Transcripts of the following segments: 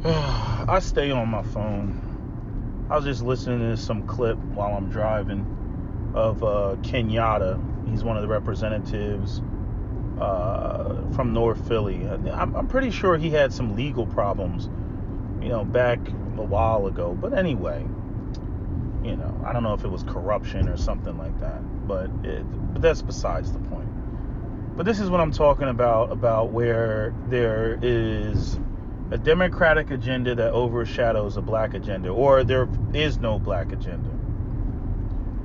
I stay on my phone. I was just listening to some clip while I'm driving of Kenyatta. He's one of the representatives from North Philly. I'm pretty sure he had some legal problems, back a while ago. But anyway, I don't know if it was corruption or something like that. But that's besides the point. But this is what I'm talking about where there is a Democratic agenda that overshadows a black agenda, or there is no black agenda.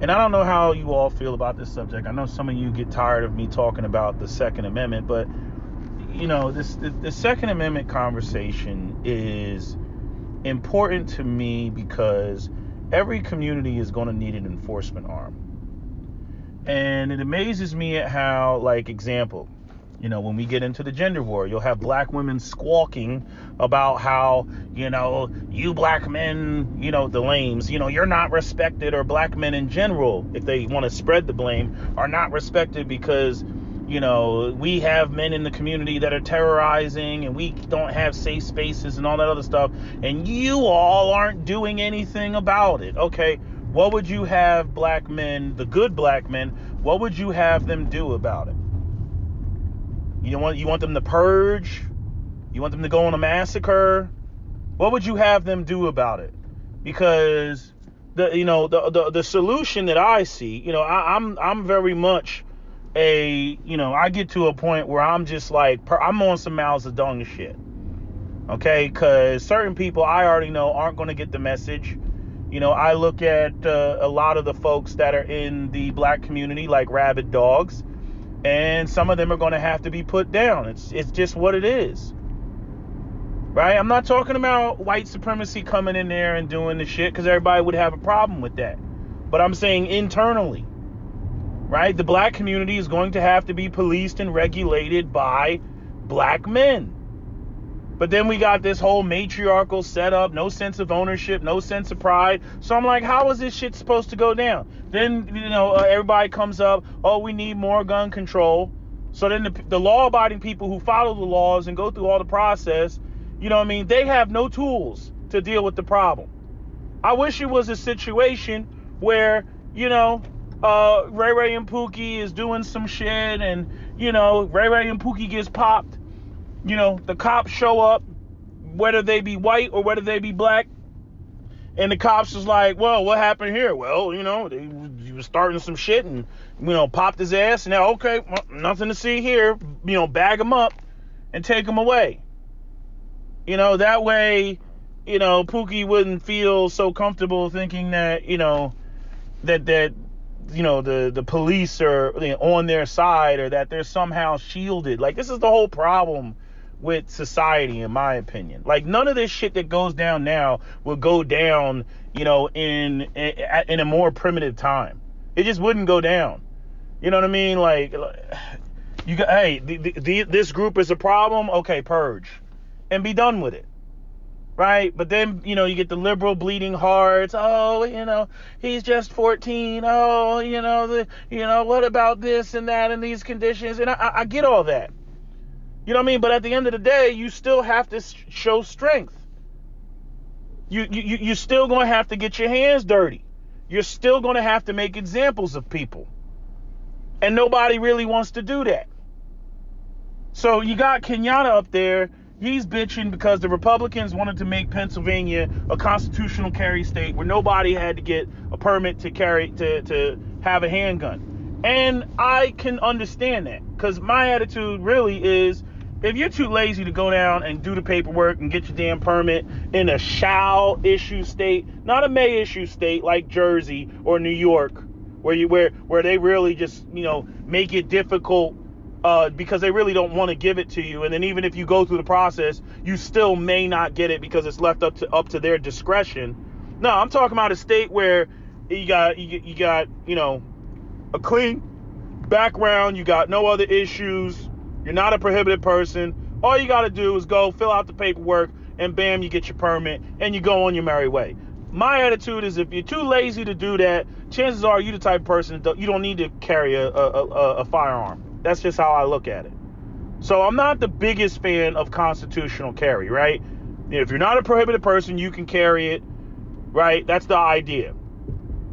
And I don't know how you all feel about this subject. I know some of you get tired of me talking about the Second Amendment, but the Second Amendment conversation is important to me because every community is going to need an enforcement arm. And it amazes me at how, like, example, when we get into the gender war, you'll have black women squawking about how, you black men, the lames, you're not respected, or black men in general, if they want to spread the blame, are not respected because, we have men in the community that are terrorizing and we don't have safe spaces and all that other stuff. And you all aren't doing anything about it. Okay, what would you have black men, the good black men, what would you have them do about it? You want them to purge? You want them to go on a massacre? What would you have them do about it? Because the solution that I see, I'm very much I get to a point where I'm just like, I'm on some Mao Zedong shit. Okay, because certain people I already know aren't going to get the message. I look at a lot of the folks that are in the black community like rabid dogs. And some of them are going to have to be put down. It's just what it is. Right? I'm not talking about white supremacy coming in there and doing the shit, because everybody would have a problem with that. But I'm saying internally, right? The black community is going to have to be policed and regulated by black men. But then we got this whole matriarchal setup, no sense of ownership, no sense of pride. So I'm like, how is this shit supposed to go down? Then, everybody comes up, oh, we need more gun control. So then the law-abiding people who follow the laws and go through all the process, they have no tools to deal with the problem. I wish it was a situation where, Ray Ray and Pookie is doing some shit and, Ray Ray and Pookie gets popped. The cops show up, whether they be white or whether they be black, and the cops is like, well, what happened here? Well, he was starting some shit and, popped his ass. And now, okay, well, nothing to see here. Bag him up and take him away. That way, Pookie wouldn't feel so comfortable thinking that, the police are on their side, or that they're somehow shielded. Like, this is the whole problem with society, in my opinion. Like, none of this shit that goes down now will go down, in a more primitive time. It just wouldn't go down. You know what I mean? Like, this group is a problem. Okay, purge and be done with it. Right? But then, you get the liberal bleeding hearts. Oh, he's just 14. Oh, what about this and that and these conditions? And I get all that. You know what I mean? But at the end of the day, you still have to show strength. You're still going to have to get your hands dirty. You're still going to have to make examples of people. And nobody really wants to do that. So you got Kenyatta up there. He's bitching because the Republicans wanted to make Pennsylvania a constitutional carry state where nobody had to get a permit to carry, to have a handgun. And I can understand that, because my attitude really is, if you're too lazy to go down and do the paperwork and get your damn permit in a shall issue state, not a may issue state like Jersey or New York, where they really just, make it difficult because they really don't want to give it to you. And then even if you go through the process, you still may not get it because it's left up to their discretion. No, I'm talking about a state where you got a clean background, you got no other issues, you're not a prohibited person. All you got to do is go fill out the paperwork, and bam, you get your permit and you go on your merry way. My attitude is, if you're too lazy to do that, chances are you're the type of person that you don't need to carry a firearm. That's just how I look at it. So I'm not the biggest fan of constitutional carry, right? If you're not a prohibited person, you can carry it, right? That's the idea.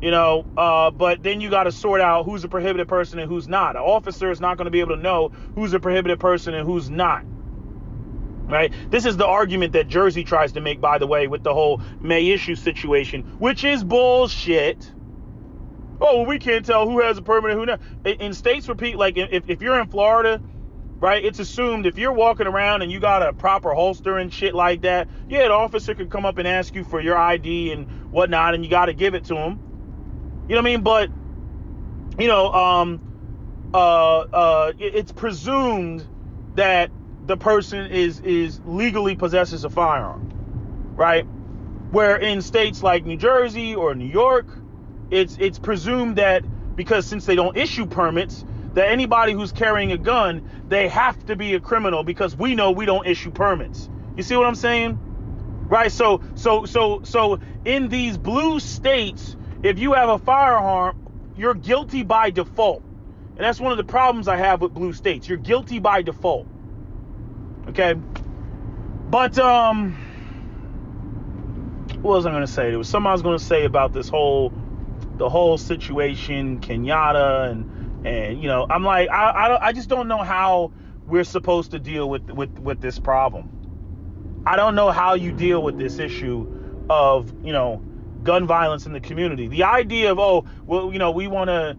But then you got to sort out who's a prohibited person and who's not. An officer is not going to be able to know who's a prohibited person and who's not, right? This is the argument that Jersey tries to make, by the way, with the whole May issue situation, which is bullshit. Oh, well, we can't tell who has a permit and who not. In states where people, like if you're in Florida, right, it's assumed if you're walking around and you got a proper holster and shit like that, yeah, the officer could come up and ask you for your ID and whatnot, and you got to give it to him. You know what I mean? But, it's presumed that the person is legally possesses a firearm, right? Where in states like New Jersey or New York, it's presumed that because since they don't issue permits, that anybody who's carrying a gun, they have to be a criminal because we know we don't issue permits. You see what I'm saying? Right? So in these blue states, if you have a firearm, you're guilty by default. And that's one of the problems I have with blue states. You're guilty by default. Okay? But, what was I going to say? There was something I was going to say about the whole situation, Kenyatta, and I'm like, I just don't know how we're supposed to deal with this problem. I don't know how you deal with this issue of, gun violence in the community. The idea of, we want to,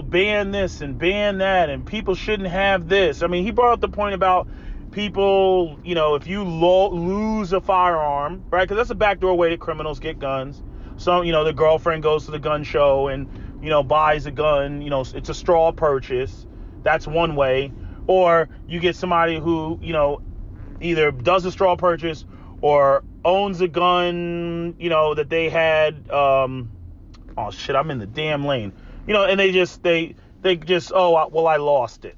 ban this and ban that, and people shouldn't have this. I mean, he brought up the point about people, if you lose a firearm, right? Because that's a backdoor way that criminals get guns. So, the girlfriend goes to the gun show and, buys a gun, it's a straw purchase. That's one way. Or you get somebody who, either does a straw purchase or owns a gun, that they had, oh shit, I'm in the damn lane, and they just, I lost it,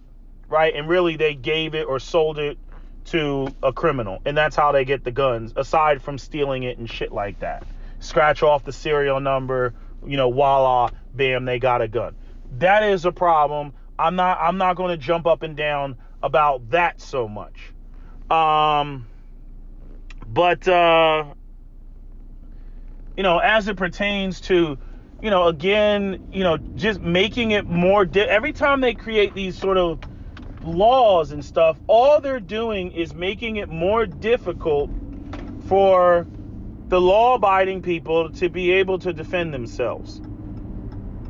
right? And really they gave it or sold it to a criminal, and that's how they get the guns, aside from stealing it and shit like that. Scratch off the serial number, voila, bam, they got a gun. That is a problem. I'm not going to jump up and down about that so much. But as it pertains to, again, just making it more, every time they create these sort of laws and stuff, all they're doing is making it more difficult for the law-abiding people to be able to defend themselves.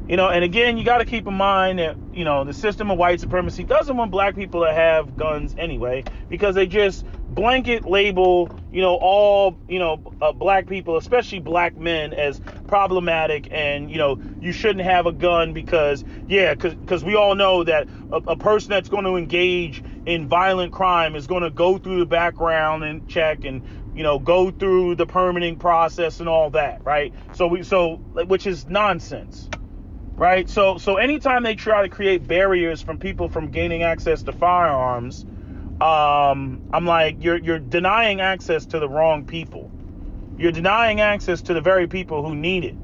And again, you got to keep in mind that, the system of white supremacy doesn't want black people to have guns anyway, because they just blanket label, all, black people, especially black men, as problematic, and, you shouldn't have a gun because we all know that a person that's going to engage in violent crime is going to go through the background and check and, go through the permitting process and all that, right? Which is nonsense. Right? So anytime they try to create barriers from people from gaining access to firearms, I'm like, you're denying access to the wrong people. You're denying access to the very people who need it.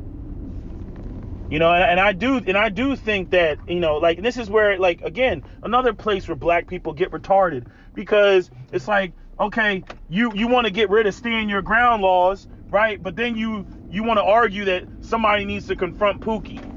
And I do think that, like, this is where, like, again, another place where black people get retarded, because it's like, okay, you want to get rid of stand your ground laws, right? But then you want to argue that somebody needs to confront Pookie.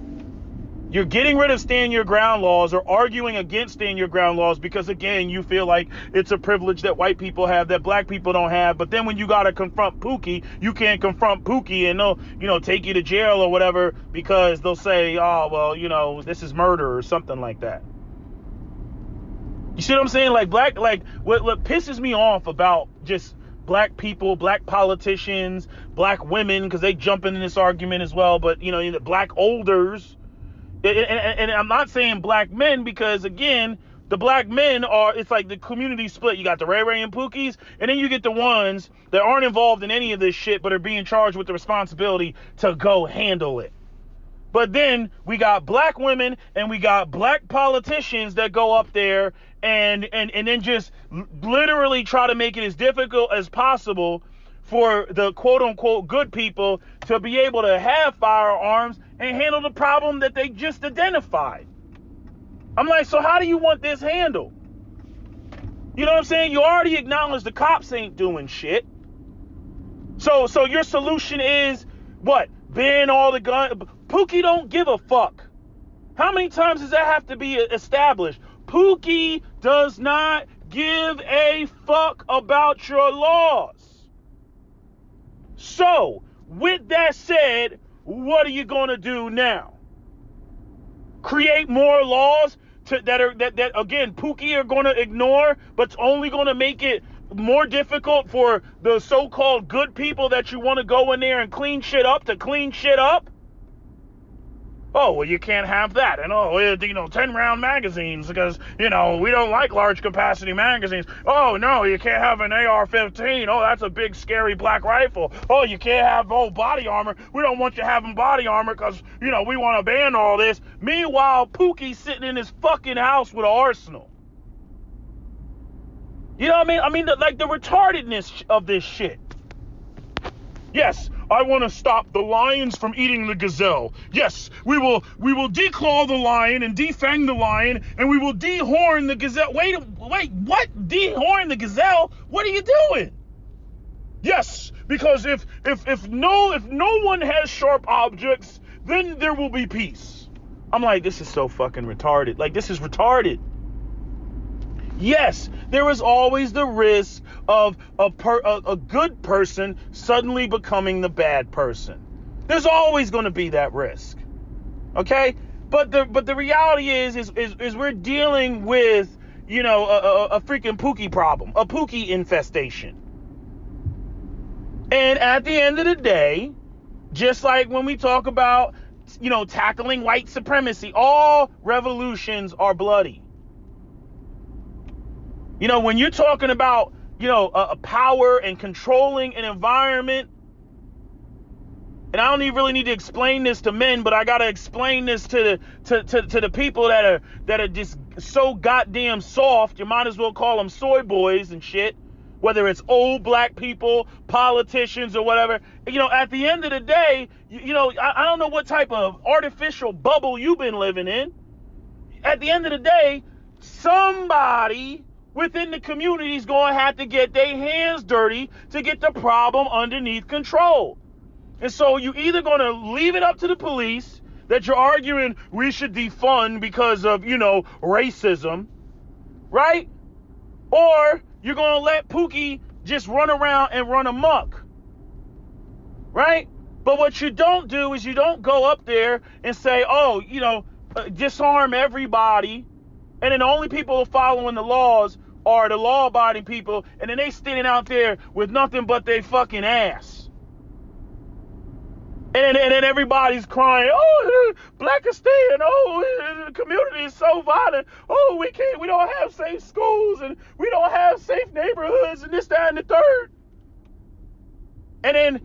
You're getting rid of stand your ground laws or arguing against stand your ground laws because, again, you feel like it's a privilege that white people have that black people don't have. But then when you got to confront Pookie, you can't confront Pookie and they'll, take you to jail or whatever because they'll say, oh, well, this is murder or something like that. You see what I'm saying? Like, what pisses me off about just black people, black politicians, black women, because they jump into this argument as well, but, the black olders. And I'm not saying black men because, again, the black men it's like the community split. You got the Ray Ray and Pookies, and then you get the ones that aren't involved in any of this shit but are being charged with the responsibility to go handle it. But then we got black women and we got black politicians that go up there and then just literally try to make it as difficult as possible for the quote-unquote good people to be able to have firearms and handle the problem that they just identified. I'm like, so how do you want this handled? You know what I'm saying? You already acknowledge the cops ain't doing shit. So your solution is what? Ban all the guns? Pookie don't give a fuck. How many times does that have to be established? Pookie does not give a fuck about your laws. So, with that said, what are you going to do now? Create more laws that again, Pookie are going to ignore, but it's only going to make it more difficult for the so-called good people that you want to go in there and clean shit up to clean shit up? Oh, well, you can't have that. And, 10-round magazines because, we don't like large capacity magazines. Oh, no, you can't have an AR-15. Oh, that's a big, scary black rifle. Oh, you can't have, body armor. We don't want you having body armor because, we want to ban all this. Meanwhile, Pookie's sitting in his fucking house with an arsenal. You know what I mean? The retardedness of this shit. Yes, I want to stop the lions from eating the gazelle. Yes, we will declaw the lion and defang the lion, and we will dehorn the gazelle. Wait, what? Dehorn the gazelle? What are you doing? Yes, because if no one has sharp objects, then there will be peace. I'm like, this is so fucking retarded. Like, this is retarded. Yes, there is always the risk of a good person suddenly becoming the bad person. There's always going to be that risk. Okay? But the reality is we're dealing with, a freaking Pookie problem, a Pookie infestation. And at the end of the day, just like when we talk about, tackling white supremacy, all revolutions are bloody. When you're talking about, a power and controlling an environment, and I don't even really need to explain this to men, but I gotta explain this to the people that are just so goddamn soft. You might as well call them soy boys and shit. Whether it's old black people, politicians, or whatever. At the end of the day, I don't know what type of artificial bubble you've been living in. At the end of the day, somebody within the community is going to have to get their hands dirty to get the problem underneath control. And so you either going to leave it up to the police that you're arguing we should defund because of, racism, right? Or you're going to let Pookie just run around and run amok, right? But what you don't do is you don't go up there and say, disarm everybody, and then the only people following the laws are the law-abiding people, and then they standing out there with nothing but their fucking ass. And then everybody's crying, Blackistan, the community is so violent. We don't have safe schools, and we don't have safe neighborhoods, and this, that, and the third. And then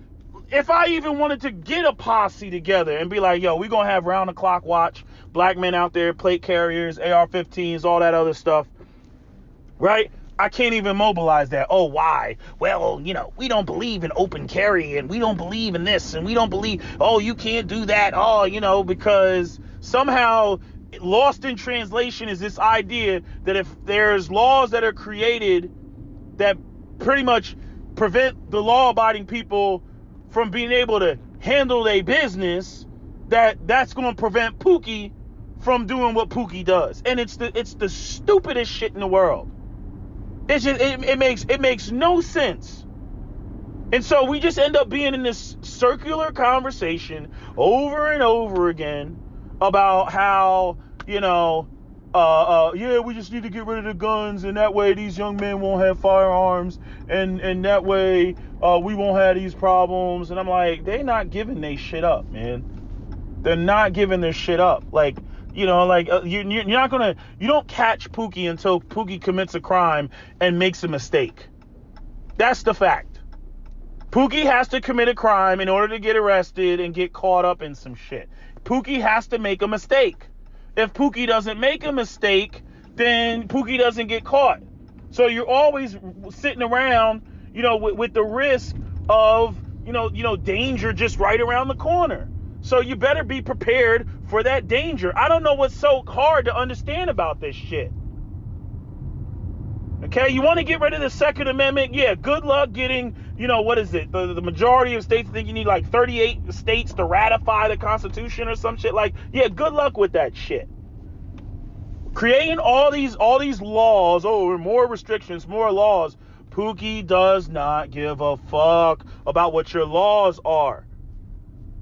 if I even wanted to get a posse together and be like, we're going to have round-the-clock watch, black men out there, plate carriers, AR-15s, all that other stuff, right? I can't even mobilize that. Oh, why? Well, we don't believe in open carry, and we don't believe in this, and we don't believe, you can't do that. Because somehow lost in translation is this idea that if there's laws that are created that pretty much prevent the law-abiding people from being able to handle their business, that's going to prevent Pookie from doing what Pookie does. And it's the stupidest shit in the world. It's just, it makes no sense. And so we just end up being in this circular conversation over and over again about how, we just need to get rid of the guns, and that way these young men won't have firearms, and that way we won't have these problems. And I'm like, they're not giving their shit up, man. They're not giving their shit up. Like, you're not gonna, you don't catch Pookie until Pookie commits a crime and makes a mistake. That's the fact. Pookie has to commit a crime in order to get arrested and get caught up in some shit. Pookie has to make a mistake. If Pookie doesn't make a mistake, then Pookie doesn't get caught. So you're always sitting around, with the risk of, danger just right around the corner. So you better be prepared for that danger. I don't know what's so hard to understand about this shit. Okay, you want to get rid of the Second Amendment? Yeah, good luck getting what is it? The majority of states think you need like 38 states to ratify the Constitution or some shit. Like, yeah, good luck with that shit. Creating all these laws, more restrictions, more laws. Pookie does not give a fuck about what your laws are.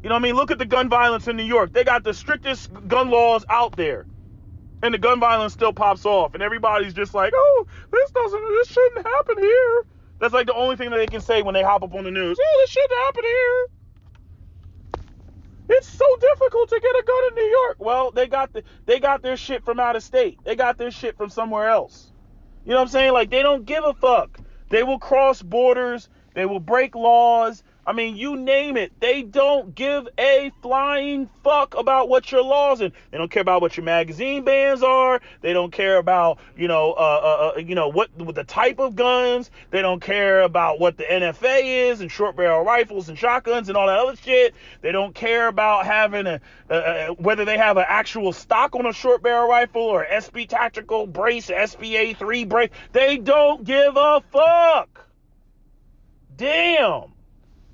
You know what I mean? Look at the gun violence in New York. They got the strictest gun laws out there. And the gun violence still pops off. And everybody's just like, oh, this shouldn't happen here. That's like the only thing that they can say when they hop up on the news. Oh, this shouldn't happen here. It's so difficult to get a gun in New York. Well, they got their shit from out of state. They got their shit from somewhere else. You know what I'm saying? Like, they don't give a fuck. They will cross borders. They will break laws. I mean, you name it. They don't give a flying fuck about what your laws are. They don't care about what your magazine bans are. They don't care about, what the type of guns. They don't care about what the NFA is and short barrel rifles and shotguns and all that other shit. They don't care about having whether they have an actual stock on a short barrel rifle or SB tactical brace, SBA 3 brace. They don't give a fuck. Damn.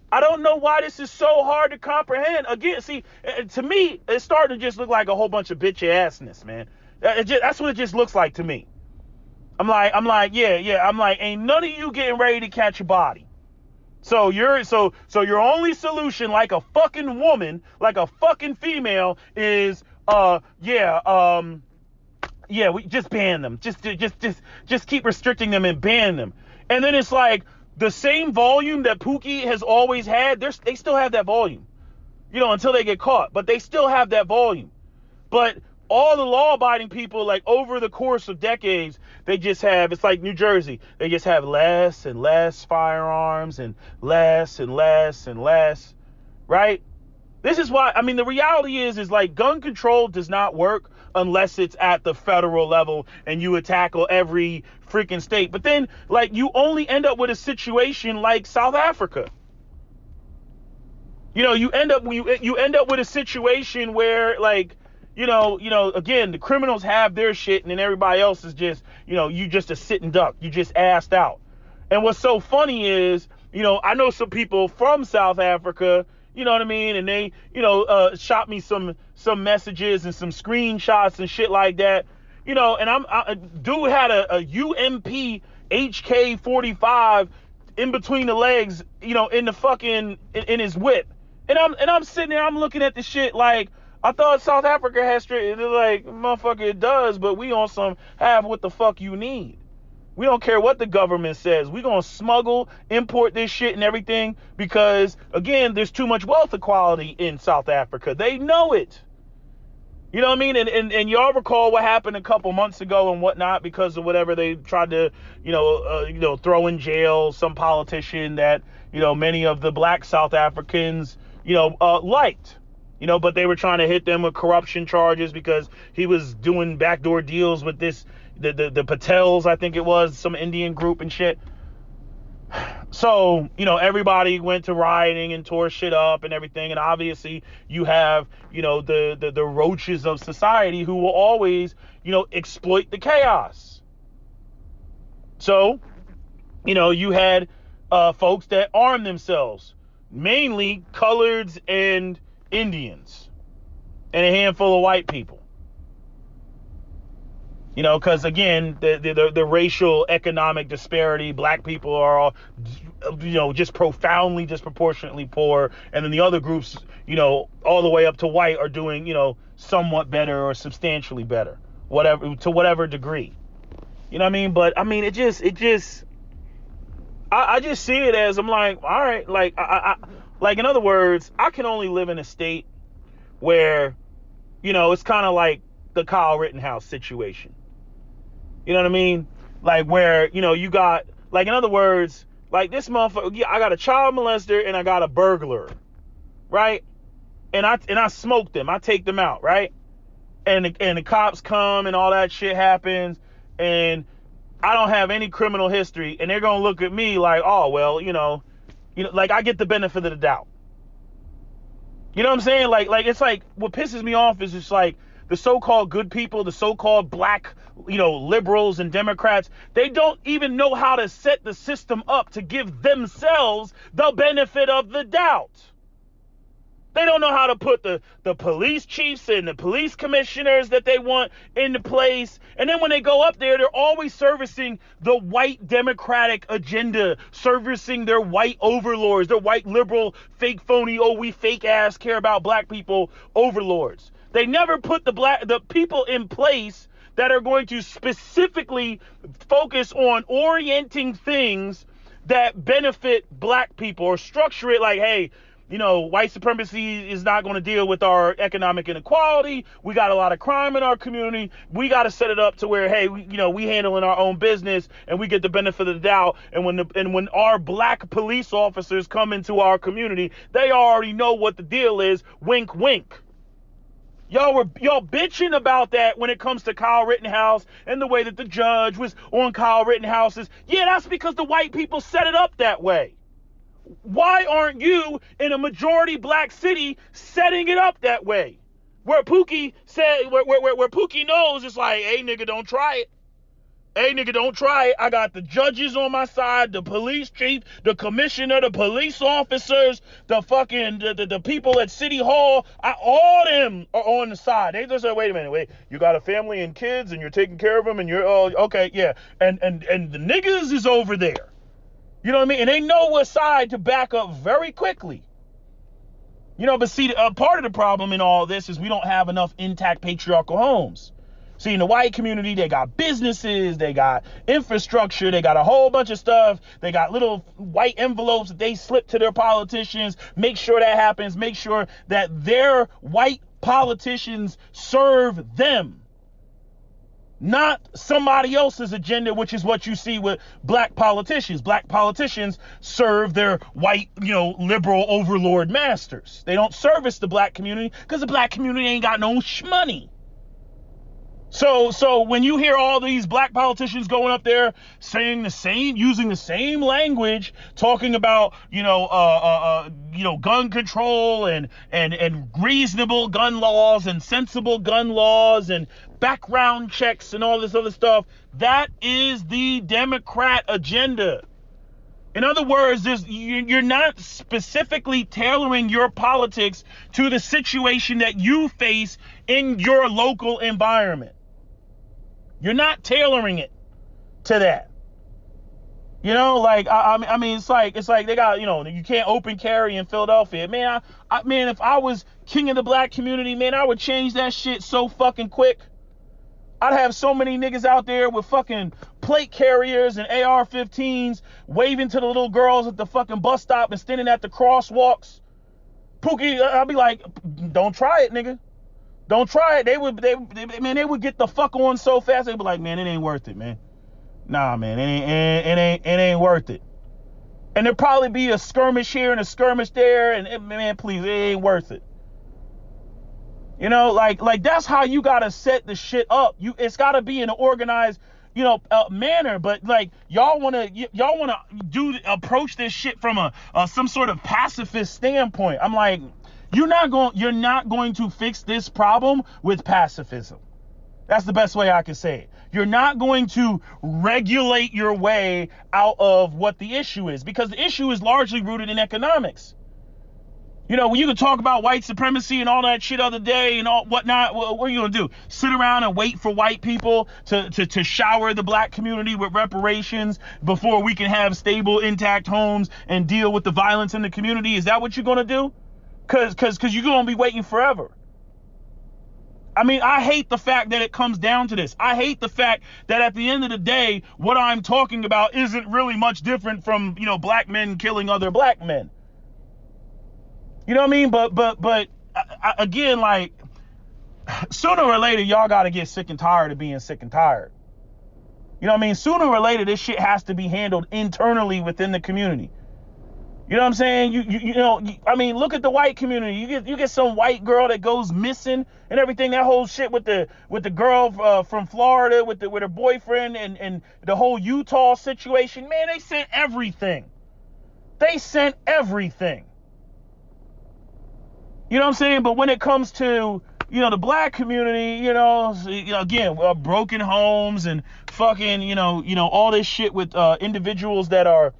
I don't know why this is so hard to comprehend. Again, see, to me, it's starting to just look like a whole bunch of bitch assness, man. That's what it just looks like to me. I'm like, yeah. I'm like, ain't none of you getting ready to catch a body. So your only solution, like a fucking woman, like a fucking female, is we just ban them. Just keep restricting them and ban them. And then it's like, the same volume that Pookie has always had, they still have that volume, until they get caught. But they still have that volume. But all the law-abiding people, like, over the course of decades, they just have, it's like New Jersey. They just have less and less firearms and less and less and less, right? This is why, I mean, the reality is like, gun control does not work unless it's at the federal level and you would tackle every freaking state. But then, like, you only end up with a situation like South Africa. You end up with a situation where, like, again, the criminals have their shit and then everybody else is just, you just a sitting duck. You just assed out. And what's so funny is, I know some people from South Africa, you know what I mean? And they, shot me some messages and some screenshots and shit like that. And dude had a UMP HK-45 in between the legs, in the fucking, in his whip. And I'm sitting there, I'm looking at the shit like, I thought South Africa had straight. They're like, motherfucker, it does, but we on some have what the fuck you need. We don't care what the government says. We're going to smuggle, import this shit and everything because, again, there's too much wealth equality in South Africa. They know it. You know what I mean? And y'all recall what happened a couple months ago and whatnot because of whatever they tried to, throw in jail some politician that, many of the black South Africans, liked. But they were trying to hit them with corruption charges because he was doing backdoor deals with the Patels, I think it was, some Indian group and shit. So, everybody went to rioting and tore shit up and everything. And obviously you have, the roaches of society who will always, exploit the chaos. So, you had folks that armed themselves, mainly coloreds and Indians, and a handful of white people. Because again, the racial economic disparity, black people are all, just profoundly disproportionately poor. And then the other groups, all the way up to white are doing, somewhat better or substantially better, to whatever degree. You know what I mean? But I mean, I just see it as, I'm like, all right, like, like, in other words, I can only live in a state where, it's kind of like the Kyle Rittenhouse situation. You know what I mean? Like, where, you got, like, in other words, like, this motherfucker, I got a child molester and I got a burglar, right? And I smoke them. I take them out, right? And the cops come and all that shit happens and I don't have any criminal history and they're going to look at me like, oh, well, like, I get the benefit of the doubt. You know what I'm saying? Like, it's like, what pisses me off is just like the so-called good people, the so-called black, liberals and Democrats, they don't even know how to set the system up to give themselves the benefit of the doubt. They don't know how to put the police chiefs and the police commissioners that they want into place. And then when they go up there, they're always servicing the white Democratic agenda, servicing their white overlords, their white liberal, fake, phony, we fake ass care about black people overlords. They never put the people in place that are going to specifically focus on orienting things that benefit black people, or structure it like, hey, white supremacy is not going to deal with our economic inequality. We got a lot of crime in our community. We got to set it up to where, hey, we handling our own business and we get the benefit of the doubt. And when our black police officers come into our community, they already know what the deal is. Wink, wink. Y'all bitching about that when it comes to Kyle Rittenhouse and the way that the judge was on Kyle Rittenhouse's. Yeah, that's because the white people set it up that way. Why aren't you in a majority black city setting it up that way? Where Pookie said, where Pookie knows it's like, hey nigga, don't try it. Hey nigga, don't try it. I got the judges on my side, the police chief, the commissioner, the police officers, the fucking the people at City Hall. All them are on the side. They just say, wait a minute, you got a family and kids and you're taking care of them and you're okay, yeah. And the niggas is over there. You know what I mean? And they know what side to back up very quickly. But see, part of the problem in all this is we don't have enough intact patriarchal homes. See, in the white community, they got businesses, they got infrastructure, they got a whole bunch of stuff. They got little white envelopes that they slip to their politicians. Make sure that happens. Make sure that their white politicians serve them. Not somebody else's agenda, which is what you see with black politicians. Black politicians serve their white, liberal overlord masters. They don't service the black community because the black community ain't got no money. So when you hear all these black politicians going up there saying using the same language, talking about, gun control and reasonable gun laws and sensible gun laws and background checks and all this other stuff, that is the Democrat agenda. In other words, you're not specifically tailoring your politics to the situation that you face in your local environment. You're not tailoring it to that. I mean, it's like they got, you can't open carry in Philadelphia. Man, man, if I was king of the black community, man, I would change that shit so fucking quick. I'd have so many niggas out there with fucking plate carriers and AR-15s waving to the little girls at the fucking bus stop and standing at the crosswalks. Pookie, I'd be like, don't try it, nigga. Don't try it. They would get the fuck on so fast. They'd be like, man, it ain't worth it, man. Nah, man, it ain't worth it. And there'd probably be a skirmish here and a skirmish there, and man, please, it ain't worth it. Like that's how you gotta set the shit up. It's gotta be in an organized, manner. But like y'all wanna approach this shit from a some sort of pacifist standpoint. I'm like, you're not going to fix this problem with pacifism. That's the best way I can say it. You're not going to regulate your way out of what the issue is, because the issue is largely rooted in economics. When you can talk about white supremacy and all that shit other day and all whatnot, what are you gonna do? Sit around and wait for white people to shower the black community with reparations before we can have stable, intact homes and deal with the violence in the community? Is that what you're gonna do? Cause you're gonna be waiting forever. I mean, I hate the fact that it comes down to this. I hate the fact that at the end of the day, what I'm talking about isn't really much different from, black men killing other black men. You know what I mean? But again, like, sooner or later, y'all got to get sick and tired of being sick and tired. You know what I mean? Sooner or later, this shit has to be handled internally within the community. You know what I'm saying? I mean, look at the white community. You get some white girl that goes missing and everything. That whole shit with the girl from Florida with her boyfriend and the whole Utah situation. Man, they sent everything. You know what I'm saying? But when it comes to the black community, again, broken homes and fucking, all this shit with individuals that are,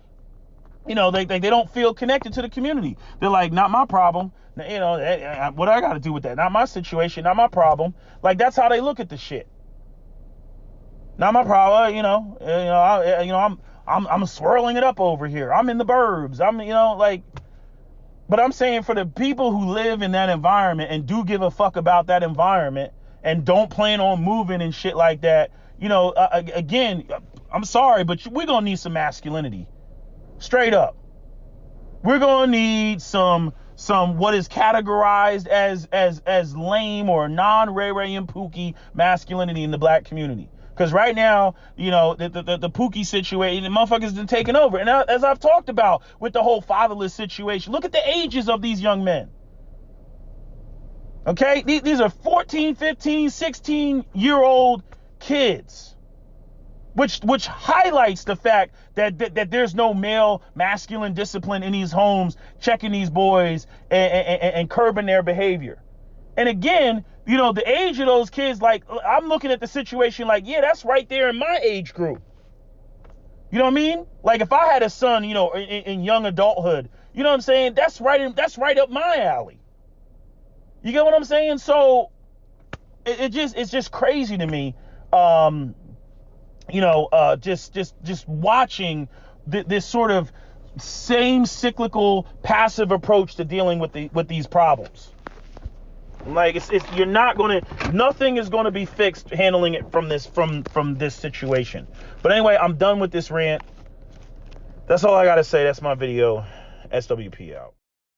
they don't feel connected to the community. They're like, not my problem. What I got to do with that? Not my situation, not my problem. Like, that's how they look at the shit. Not my problem. I'm swirling it up over here. I'm in the burbs. But I'm saying for the people who live in that environment and do give a fuck about that environment and don't plan on moving and shit like that, again, I'm sorry, but we're going to need some masculinity. Straight up. We're going to need some what is categorized as lame or non-Ray Ray and Pookie masculinity in the black community. Because right now, the Pookie situation, the motherfuckers been taking over. And as I've talked about with the whole fatherless situation, look at the ages of these young men. Okay? These are 14, 15, 16-year-old kids. Which highlights the fact that there's no male masculine discipline in these homes, checking these boys and curbing their behavior. And again, the age of those kids, like, I'm looking at the situation like, yeah, that's right there in my age group. You know what I mean? Like, if I had a son, in young adulthood, you know what I'm saying? That's right up my alley. You get what I'm saying? So it's just crazy to me. Just watching this sort of same cyclical passive approach to dealing with these problems. Like, nothing is going to be fixed handling it from this situation. But anyway, I'm done with this rant. That's all I got to say. That's my video. SWP out.